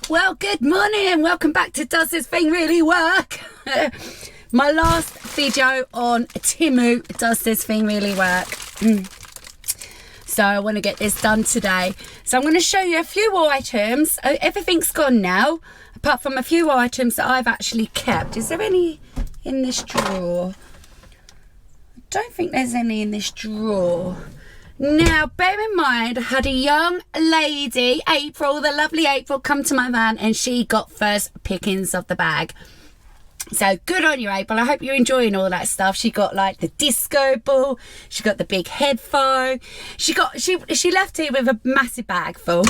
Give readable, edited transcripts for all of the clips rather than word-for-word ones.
Well, good morning and welcome back to Does This Thing Really Work? My last video on TEMU, Does This Thing Really Work? So I want to get this done today. So I'm going to show you a few items. Everything's gone now, apart from a few items that I've actually kept. Is there any in this drawer? I don't think there's any in this drawer. Now, bear in mind, I had a young lady, April, the lovely April, come to my van and she got first pickings of the bag. So good on you, April. I hope you're enjoying all that stuff. She got like the disco ball. She got the big headphone. She left here with a massive bag full.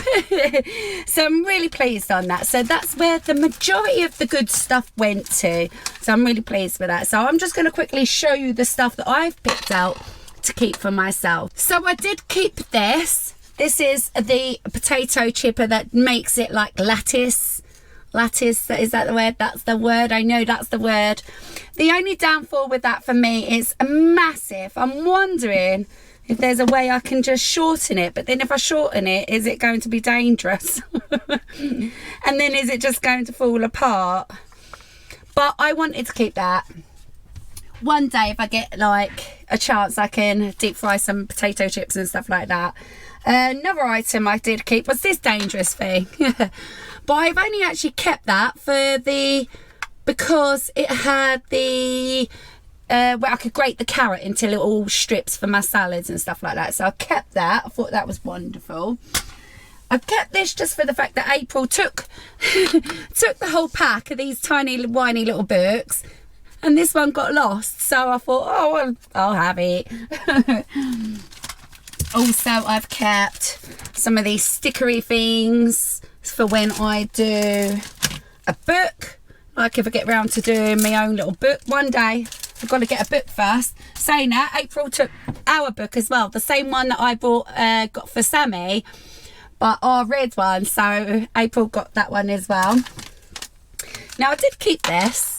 So I'm really pleased on that. So that's where the majority of the good stuff went to. So I'm really pleased with that. So I'm just going to quickly show you the stuff that I've picked out to keep for myself. So I did keep this. This is the potato chipper that makes it like lattice. Lattice, is that the word? That's the word. I know that's the word. The only downfall with that for me is massive. I'm wondering if there's a way I can just shorten it, but then if I shorten it, is it going to be dangerous? And then is it just going to fall apart? But I wanted to keep that. One day if I get like a chance, I can deep fry some potato chips and stuff like that. Another item I did keep was this dangerous thing. But I've only actually kept that because it had the where I could grate the carrot into little strips for my salads and stuff like that. So I kept that. I thought that was wonderful. I kept this just for the fact that April took the whole pack of these tiny whiny little books. And this one got lost, so I thought, oh, well, I'll have it. Also, I've kept some of these stickery things for when I do a book. Like if I get round to doing my own little book one day. I've got to get a book first. Saying that, April took our book as well. The same one that I got for Sammy, but our red one. So April got that one as well. Now, I did keep this.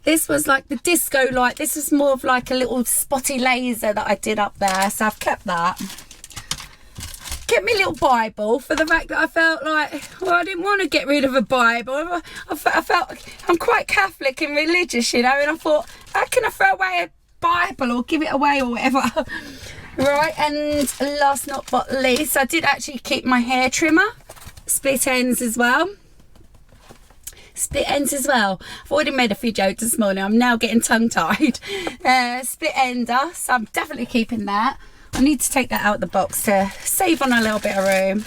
This was like the disco light. This is more of like a little spotty laser that I did up there. So I've kept that. Kept my little Bible for the fact that I felt like, well, I didn't want to get rid of a Bible. I felt I'm quite Catholic and religious, you know, and I thought, how can I throw away a Bible or give it away or whatever? Right, and last not but least, I did actually keep my hair trimmer, split ends as well. Split ends as well. I've already made a few jokes this morning. I'm now getting tongue-tied. Split ender, so I'm definitely keeping that. I need to take that out of the box to save on a little bit of room.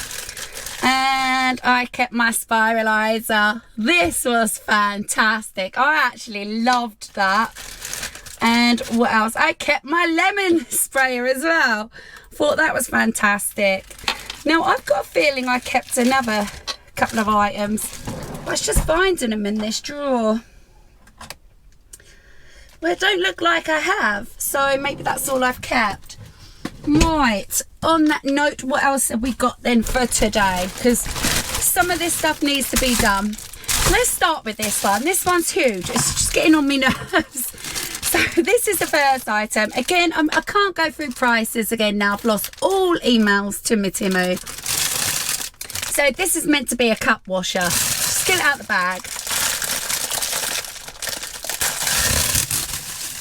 And I kept my spiralizer. This was fantastic. I actually loved that. And what else? I kept my lemon sprayer as well. Thought that was fantastic. Now I've got a feeling I kept another couple of items. I was just finding them in this drawer. Well, it don't look like I have, so maybe that's all I've kept. Right, on that note, what else have we got then for today? Because some of this stuff needs to be done. Let's start with this one. This one's huge. It's just getting on my nerves. So this is the first item. Again, I can't go through prices again now. I've lost all emails to my TEMU. So this is meant to be a cup washer. Just get it out the bag.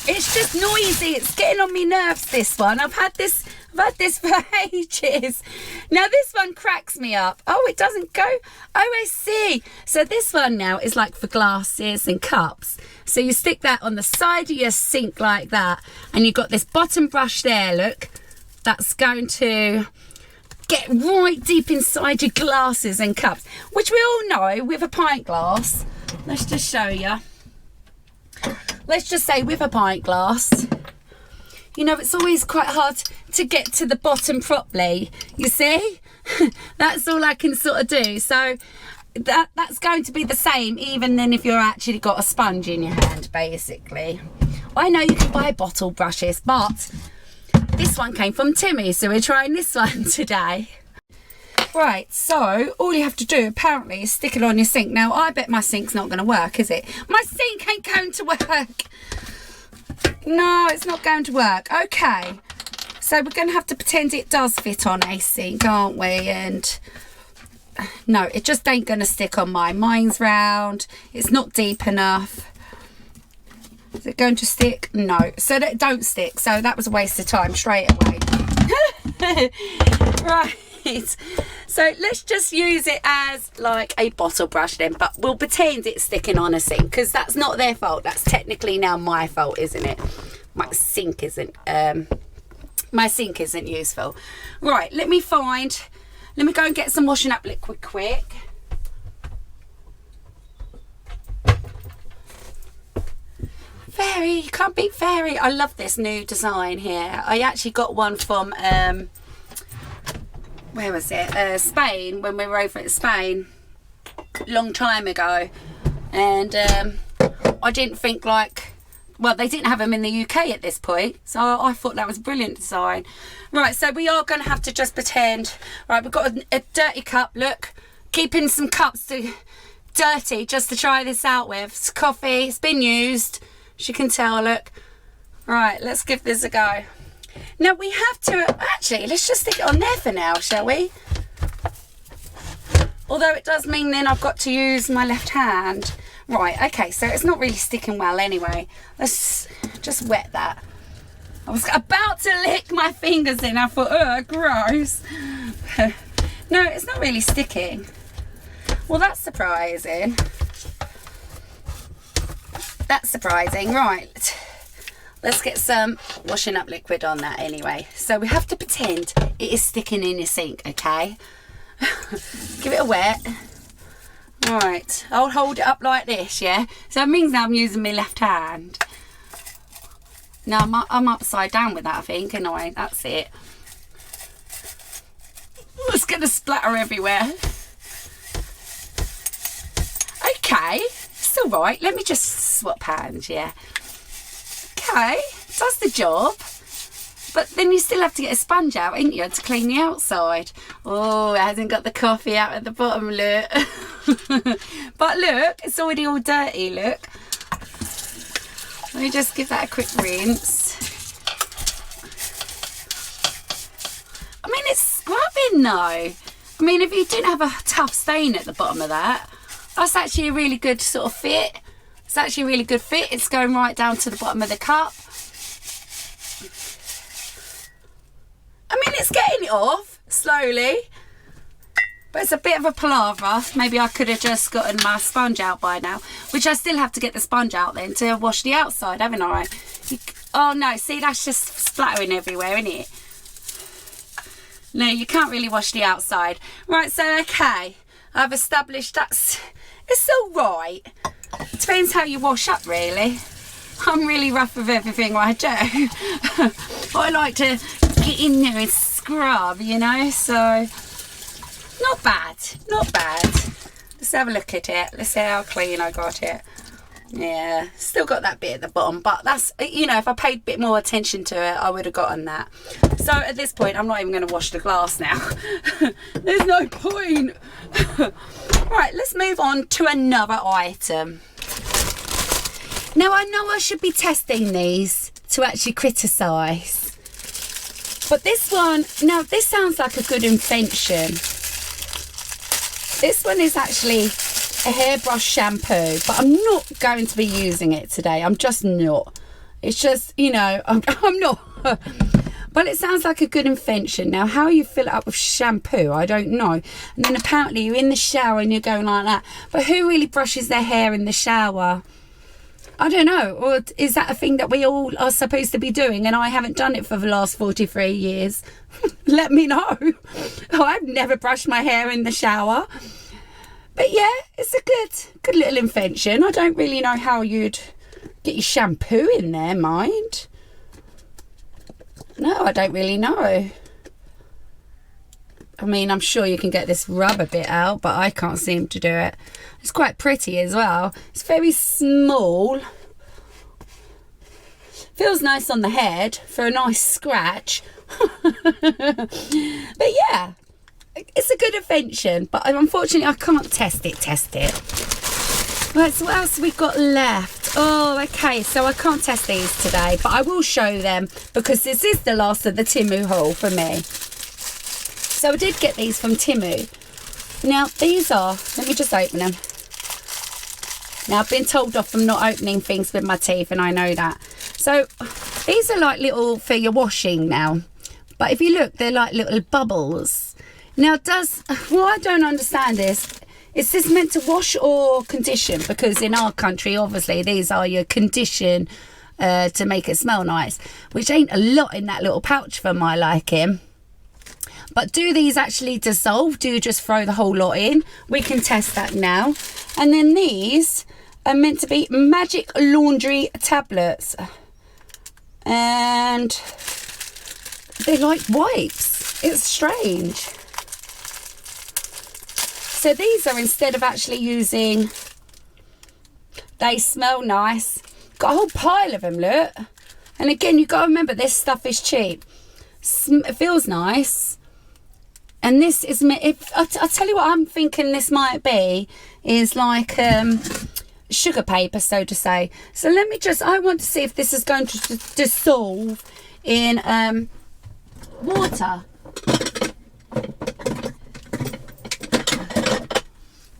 It's just noisy. It's getting on my nerves, this one. I've had this for ages. Now this one cracks me up. Oh, it doesn't go. Oh, I see. So this one now is like for glasses and cups. So you stick that on the side of your sink like that. And you've got this bottom brush there, look. That's going to get right deep inside your glasses and cups, which we all know with a pint glass. Let's just show you. Let's just say with a pint glass, you know, it's always quite hard to get to the bottom properly, you see. That's all I can sort of do. So that's going to be the same even then if you're actually got a sponge in your hand, basically. I know you can buy bottle brushes, but this one came from TEMU, so we're trying this one today. Right, so all you have to do apparently is stick it on your sink. Now, I bet my sink's not going to work, is it? My sink ain't going to work. No, it's not going to work. Okay, so we're going to have to pretend it does fit on a sink, aren't we? And no, it just ain't gonna stick on mine. Mine's round, it's not deep enough. Is it going to stick? No, so that don't stick. So that was a waste of time straight away. Right, so let's just use it as like a bottle brush then, but we'll pretend it's sticking on a sink, because that's not their fault. That's technically now my fault, isn't it? My sink isn't useful. Right, let me go and get some washing up liquid quick. Fairy, you can't beat Fairy. I love this new design here. I actually got one from where was it? Spain, when we were over at Spain long time ago, and I didn't think like, well, they didn't have them in the UK at this point, so I thought that was a brilliant design. Right, so we are going to have to just pretend. Right, we've got a dirty cup. Look, keeping some cups dirty just to try this out with. It's coffee, it's been used, as you can tell. Look. Right, let's give this a go. Now we have to, actually, let's just stick it on there for now, shall we? Although it does mean then I've got to use my left hand. Right, okay, so it's not really sticking well anyway. Let's just wet that. I was about to lick my fingers in. I thought, oh, gross. No, it's not really sticking. Well, that's surprising. That's surprising. Right. Let's get some washing up liquid on that anyway. So we have to pretend it is sticking in your sink, okay? Give it a wet. Right, I'll hold it up like this, yeah? So it means now I'm using my left hand. Now I'm upside down with that, I think, and that's it. It's going to splatter everywhere. Okay, it's all right. Let me just swap hands, yeah? Okay, does the job. But then you still have to get a sponge out, ain't you, to clean the outside. Oh, it hasn't got the coffee out at the bottom, look. But look, it's already all dirty, look. Let me just give that a quick rinse. I mean, it's scrubbing though. I mean, if you didn't have a tough stain at the bottom of that, that's actually a really good sort of fit. It's actually a really good fit. It's going right down to the bottom of the cup. I mean, it's getting it off slowly, but it's a bit of a palaver. Maybe I could have just gotten my sponge out by now, which I still have to get the sponge out then to wash the outside, haven't I? Oh no, see, that's just splattering everywhere, isn't it? No, you can't really wash the outside. Right, so okay, I've established it's all right. Depends how you wash up, really. I'm really rough with everything I do. I like to get in there and scrub, you know, so not bad, not bad. Let's have a look at it. Let's see how clean I got it. Yeah, still got that bit at the bottom, but that's, you know, if I paid a bit more attention to it, I would have gotten that. So at this point, I'm not even going to wash the glass now. There's no point. Right, let's move on to another item. Now, I know I should be testing these to actually criticise, but this one, now this sounds like a good invention. This one is actually a hairbrush shampoo, but I'm not going to be using it today. I'm just not. It's just, you know, I'm not. But it sounds like a good invention. Now, how you fill it up with shampoo, I don't know. And then apparently you're in the shower and you're going like that. But who really brushes their hair in the shower? I don't know. Or is that a thing that we all are supposed to be doing and I haven't done it for the last 43 years? Let me know. Oh, I've never brushed my hair in the shower. But yeah, it's a good little invention. I don't really know how you'd get your shampoo in there, mind. No, I don't really know. I mean, I'm sure you can get this rubber bit out, but I can't seem to do it. It's quite pretty as well. It's very small. Feels nice on the head for a nice scratch. But yeah, it's a good invention, but unfortunately I can't test it. Right, so what else have we got left? Oh, okay, so I can't test these today, but I will show them because this is the last of the TEMU haul for me. So I did get these from TEMU. Now these are, let me just open them. Now I've been told off from not opening things with my teeth, and I know that. So these are like little for your washing now. But if you look, they're like little bubbles. Now what I don't understand is this meant to wash or condition? Because in our country, obviously, these are your condition to make it smell nice, which ain't a lot in that little pouch for my liking. But do these actually dissolve? Do you just throw the whole lot in? We can test that now. And then these are meant to be magic laundry tablets. And they're like wipes. It's strange. So these are, instead of actually using, they smell nice. Got a whole pile of them, look. And again, you've got to remember, this stuff is cheap. It feels nice. And this is, I'll tell you what I'm thinking this might be, is like sugar paper, so to say. So let me I want to see if this is going to dissolve in water.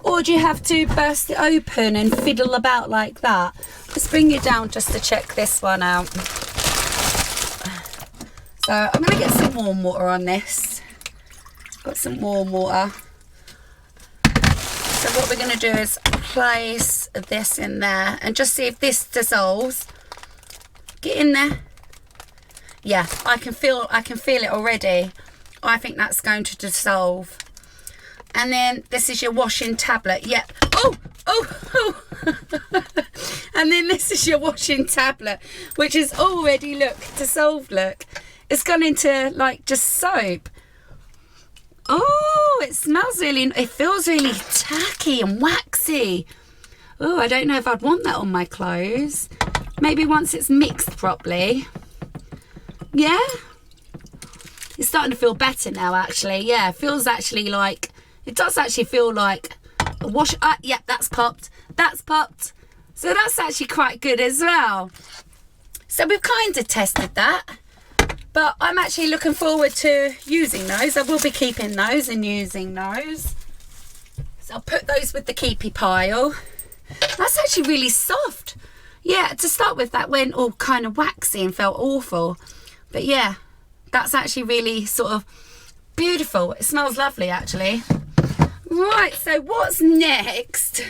Or do you have to burst it open and fiddle about like that? Let's bring you down just to check this one out. So I'm going to get some warm water on this. Got some warm water. So what we're going to do is place this in there and just see if this dissolves. Get in there. Yeah, I can feel it already. I think that's going to dissolve. And then this is your washing tablet. Yep. Oh. And then this is your washing tablet, which is already, look, dissolved, look. It's gone into like just soap. Oh, it smells really, it feels really tacky and waxy. Oh, I don't know if I'd want that on my clothes. Maybe once it's mixed properly. Yeah. It's starting to feel better now, actually. Yeah, it feels actually like, it does actually feel like a wash. Yeah, that's popped. That's popped. So that's actually quite good as well. So we've kind of tested that. But I'm actually looking forward to using those. I will be keeping those and using those. So I'll put those with the keepy pile. That's actually really soft. Yeah, to start with, that went all kind of waxy and felt awful. But yeah, that's actually really sort of beautiful. It smells lovely, actually. Right, so what's next?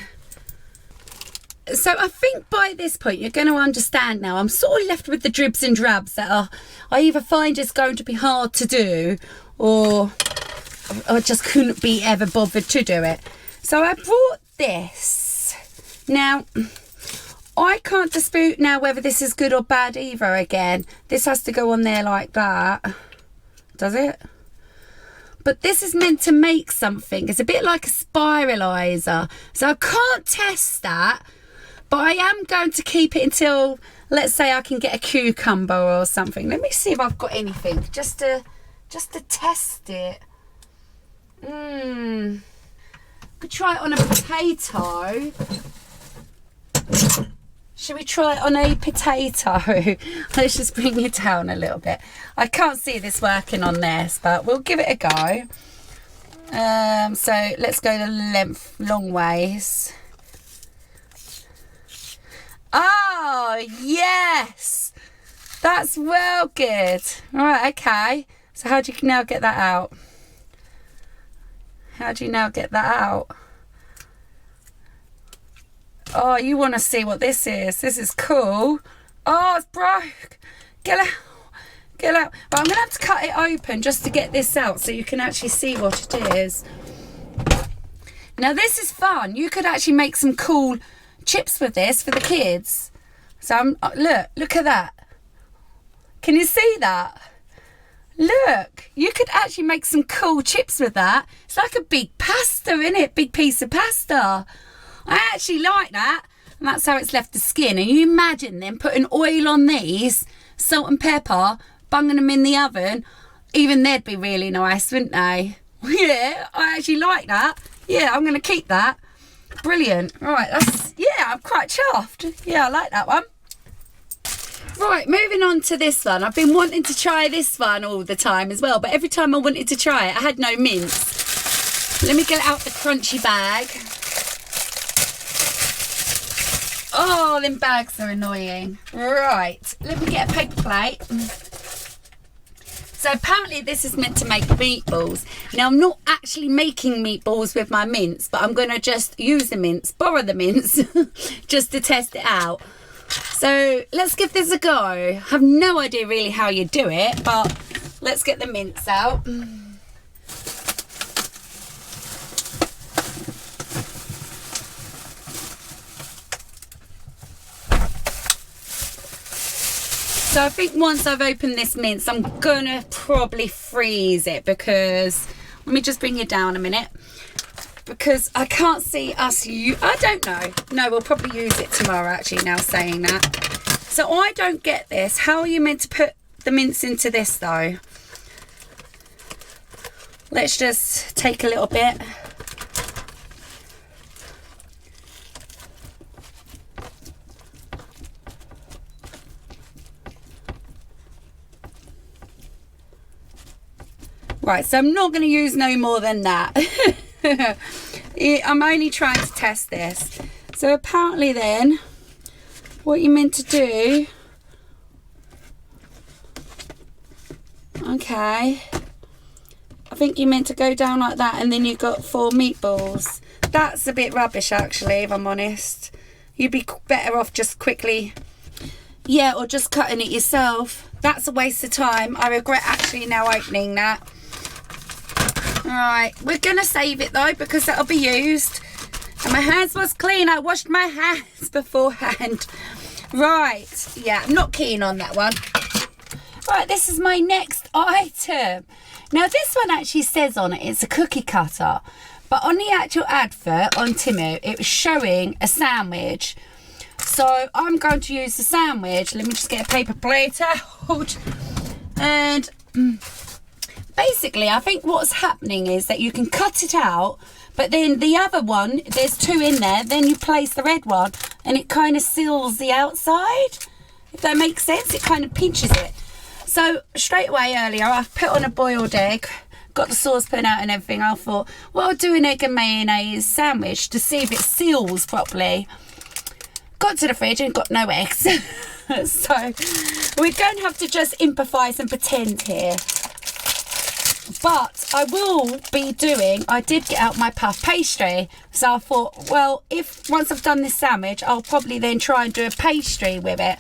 So I think by this point you're going to understand now. I'm sort of left with the dribs and drabs that I either find it's going to be hard to do, or I just couldn't be ever bothered to do it. So I brought this. Now, I can't dispute now whether this is good or bad either again. This has to go on there like that. Does it? But this is meant to make something. It's a bit like a spiralizer. So I can't test that. But I am going to keep it until, let's say, I can get a cucumber or something. Let me see if I've got anything just to test it. Could try it on a potato. Should we try it on a potato? Let's just bring it down a little bit. I can't see this working on this, but we'll give it a go. So let's go the long ways. Oh, yes. That's well good. All right, okay. So how do you now get that out? How do you now get that out? Oh, you want to see what this is. This is cool. Oh, it's broke. Get out. Get out. But I'm going to have to cut it open just to get this out so you can actually see what it is. Now, this is fun. You could actually make some cool chips with this for the kids. So look at that. Can you see that? Look, you could actually make some cool chips with that. It's like a big pasta, isn't it? Big piece of pasta. I actually like that. And that's how it's left the skin. And you imagine them putting oil on these, salt and pepper, bunging them in the oven. Even they'd be really nice, wouldn't they? Yeah, I actually like that. Yeah, I'm going to keep that. Brilliant. Right, yeah, I'm quite chuffed. Yeah, I like that one. Right, moving on to this one. I've been wanting to try this one all the time as well, but every time I wanted to try it, I had no mince. Let me get out the crunchy bag. Oh, them bags are annoying. Right, let me get a paper plate. So apparently this is meant to make meatballs. Now I'm not actually making meatballs with my mince, but I'm going to just use the mince, borrow the mince, just to test it out. So let's give this a go. I have no idea really how you do it, but let's get the mince out. So I think once I've opened this mince, I'm gonna probably freeze it, because, let me just bring you down a minute, because I can't see us, I don't know. No, we'll probably use it tomorrow actually, now saying that. So I don't get this. How are you meant to put the mince into this though? Let's just take a little bit. Right, so I'm not going to use no more than that. I'm only trying to test this. So apparently then, what you're meant to do... Okay. I think you're meant to go down like that, and then you've got 4 meatballs. That's a bit rubbish actually, if I'm honest. You'd be better off just quickly... Yeah, or just cutting it yourself. That's a waste of time. I regret actually now opening that. Right, we're going to save it though, because that'll be used. And my hands was clean. I washed my hands beforehand. Right, yeah, I'm not keen on that one. Right, this is my next item. Now this one actually says on it, it's a cookie cutter. But on the actual advert on Temu, it was showing a sandwich. So I'm going to use the sandwich. Let me just get a paper plate out. And... basically, I think what's happening is that you can cut it out, but then the other one, there's 2 in there, then you place the red one, and it kind of seals the outside. If that makes sense, it kind of pinches it. So straight away earlier, I've put on a boiled egg, got the saucepan out and everything. I thought, well, I'll do an egg and mayonnaise sandwich to see if it seals properly. Got to the fridge and got no eggs. So we're going to have to just improvise and pretend here. But I will be doing, I did get out my puff pastry. So I thought, well, if once I've done this sandwich, I'll probably then try and do a pastry with it.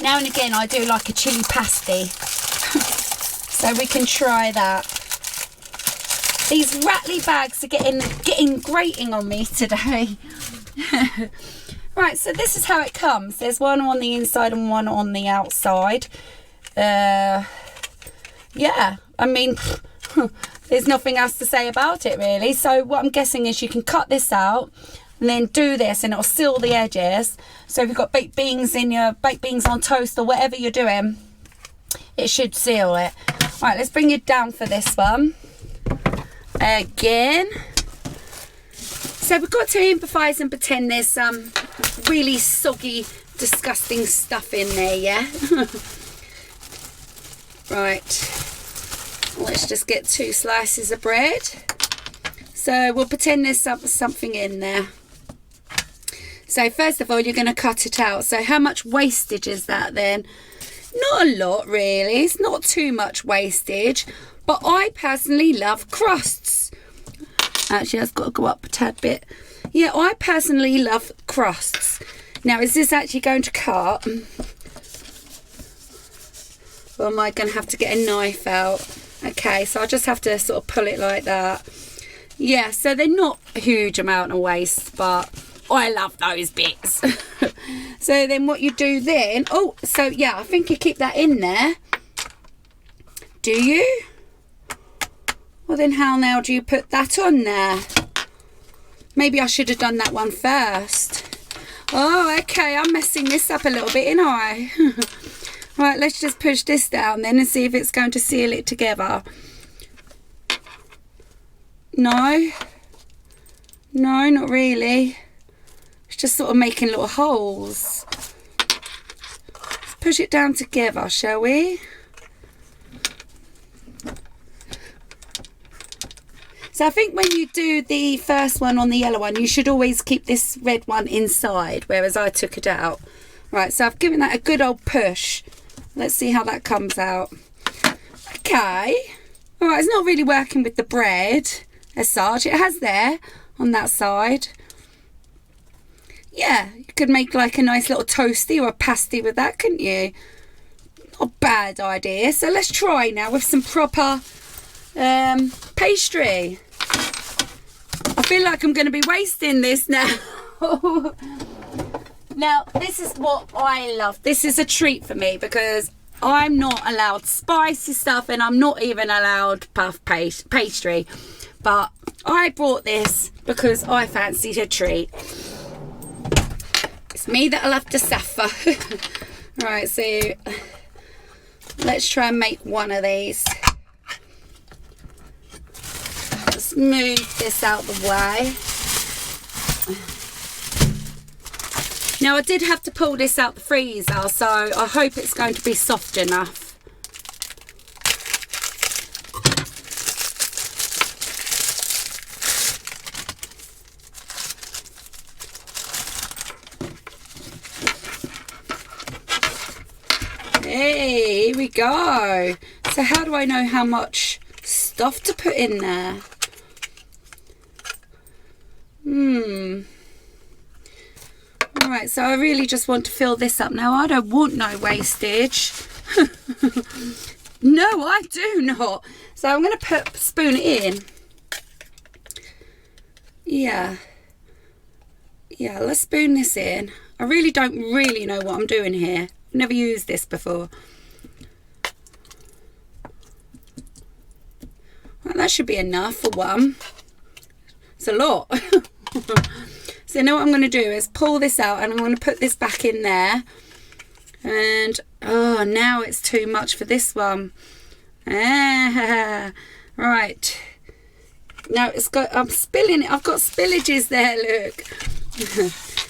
Now and again, I do like a chili pasty. So we can try that. These rattly bags are getting grating on me today. Right, so this is how it comes. There's one on the inside and one on the outside. Yeah, I mean, there's nothing else to say about it really. So what I'm guessing is you can cut this out and then do this, and it'll seal the edges. So if you've got baked beans on toast or whatever you're doing, it should seal it. Right, let's bring it down for this one again. So we've got to improvise and pretend there's some really soggy, disgusting stuff in there, yeah? Right, let's just get 2 slices of bread. So we'll pretend there's something in there. So first of all, you're going to cut it out. So how much wastage is that then? Not a lot really, it's not too much wastage, but I personally love crusts. Actually, I've got to go up a tad bit. Yeah, I personally love crusts. Now, is this actually going to cut? Or am I going to have to get a knife out? Okay, so I'll just have to sort of pull it like that. Yeah, so they're not a huge amount of waste, but I love those bits. So then what you do then... Oh, so yeah, I think you keep that in there. Do you? Well, then how now do you put that on there? Maybe I should have done that one first. Oh, okay, I'm messing this up a little bit, ain't I? Right, let's just push this down then and see if it's going to seal it together. No. No, not really. It's just sort of making little holes. Let's push it down together, shall we? So I think when you do the first one on the yellow one, you should always keep this red one inside, whereas I took it out. Right, so I've given that a good old push. Let's see how that comes out. Okay. All right, it's not really working with the bread as such. It has there on that side. Yeah, you could make like a nice little toasty or a pasty with that, couldn't you? Not a bad idea. So let's try now with some proper pastry. I feel like I'm going to be wasting this now. Now, this is what I love. This is a treat for me because I'm not allowed spicy stuff and I'm not even allowed puff pastry. But I bought this because I fancied a treat. It's me that'll have to suffer. Right, so let's try and make one of these. Let's move this out the way. Now I did have to pull this out the freezer, so I hope it's going to be soft enough. Hey, here we go. So how do I know how much stuff to put in there? Alright, so I really just want to fill this up. Now, I don't want no wastage. No, I do not. So I'm going to spoon it in. Yeah, let's spoon this in. I really don't really know what I'm doing here. I've never used this before. Right, that should be enough for one. It's a lot. So now what I'm going to do is pull this out and I'm going to put this back in there. And oh, now it's too much for this one. Right. Now it's got, I'm spilling it. I've got spillages there, look.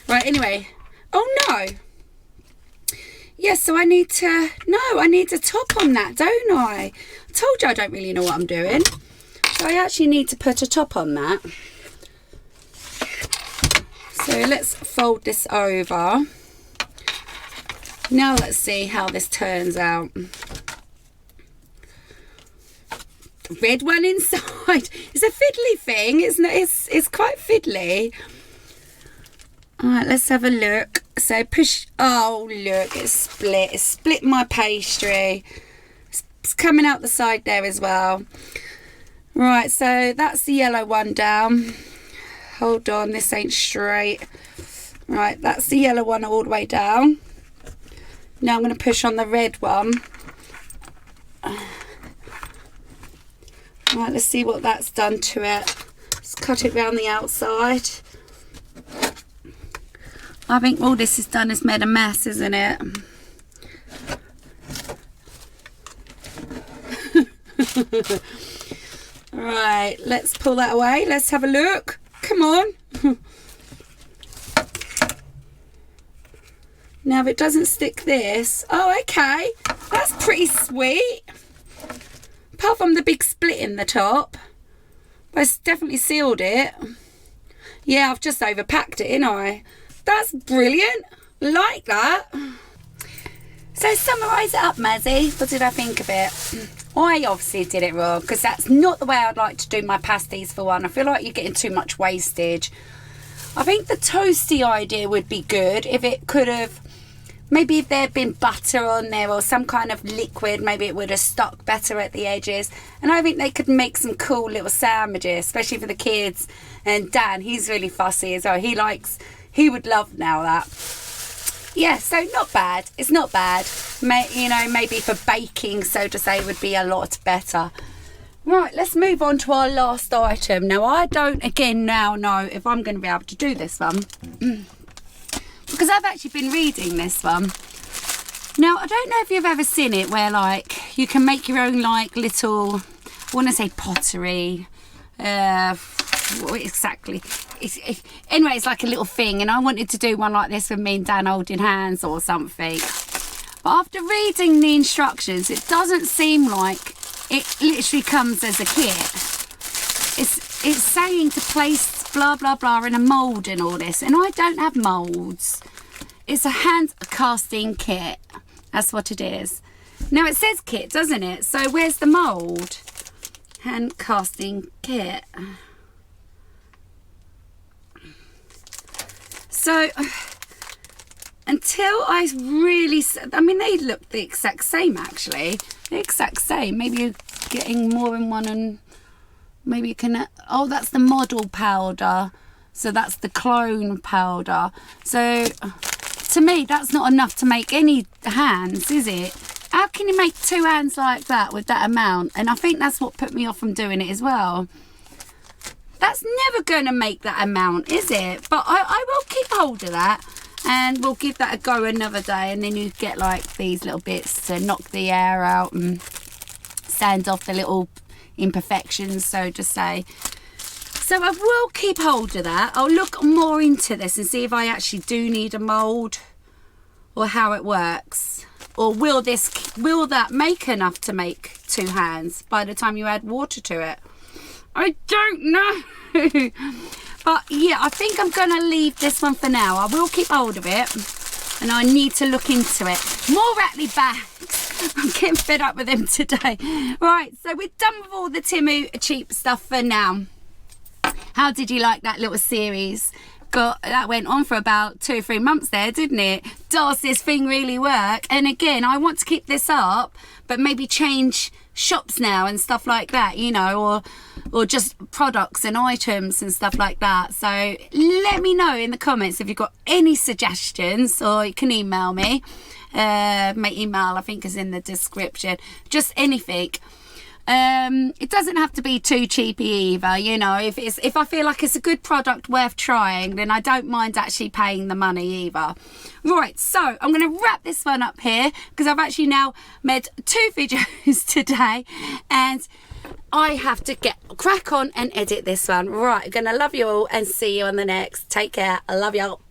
Right, anyway. Oh no. Yes, so I need to top on that, don't I? I told you I don't really know what I'm doing. So I actually need to put a top on that. So let's fold this over. Now let's see how this turns out. The red one inside. It's a fiddly thing, isn't it? It's quite fiddly. Alright, let's have a look. So push, oh look, it's split. It's split my pastry. It's coming out the side there as well. Right, so that's the yellow one down. Hold on, this ain't straight. Right, that's the yellow one all the way down. Now I'm going to push on the red one. Right, let's see what that's done to it. Let's cut it around the outside. I think all this has done is made a mess, isn't it? Right, let's pull that away. Let's have a look. Come on. Now if it doesn't stick this, oh okay, that's pretty sweet. Apart from the big split in the top, but it's definitely sealed it. Yeah, I've just overpacked it, ain't I? That's brilliant. Like that. So summarise it up, Mazzy. What did I think of it? I obviously did it wrong because that's not the way I'd like to do my pasties for one. I feel like you're getting too much wastage. I think the toasty idea would be good if it could have, maybe if there had been butter on there or some kind of liquid, maybe it would have stuck better at the edges. And I think they could make some cool little sandwiches, especially for the kids. And Dan, he's really fussy as well. He would love now that. Yeah, so not bad. It's not bad. You know, maybe for baking, so to say, would be a lot better. Right, let's move on to our last item. Now, I don't, again, now know if I'm going to be able to do this one. Because I've actually been reading this one. Now, I don't know if you've ever seen it where, like, you can make your own, like, little, I want to say pottery. What exactly? Anyway, it's like a little thing, and I wanted to do one like this with me and Dan holding hands or something. But after reading the instructions, it doesn't seem like it literally comes as a kit. it's saying to place blah blah blah in a mould and all this, and I don't have moulds. It's a hand casting kit. That's what it is. Now it says kit, doesn't it? So where's the mould? Hand casting kit. So until I really, I mean, they look the exact same actually. The exact same. Maybe you're getting more in one, and maybe you can, oh, that's the model powder. So that's the clone powder. So to me, that's not enough to make any hands, is it? How can you make 2 hands like that with that amount? And I think that's what put me off from doing it as well. That's never going to make that amount, is it? But I will keep hold of that, and we'll give that a go another day. And then you get like these little bits to knock the air out and sand off the little imperfections, so to say. So I will keep hold of that. I'll look more into this and see if I actually do need a mould, or how it works. Or will that make enough to make 2 hands by the time you add water to it? I don't know. But yeah, I think I'm going to leave this one for now. I will keep hold of it, and I need to look into it. More Rattly bags. I'm getting fed up with them today. Right, so we're done with all the TEMU cheap stuff for now. How did you like that little series? That went on for about 2 or 3 months there, didn't it? Does this thing really work? And again, I want to keep this up, but maybe change shops now and stuff like that, you know, or just products and items and stuff like that. So let me know in the comments if you've got any suggestions, or you can email me. My email, I think, is in the description. Just anything. It doesn't have to be too cheapy either, you know. If I feel like it's a good product worth trying, then I don't mind actually paying the money either. Right, so I'm going to wrap this one up here, because I've actually now made 2 videos today, and I have to crack on and edit this one. Right, I'm going to love you all and see you on the next. Take care. I love you all.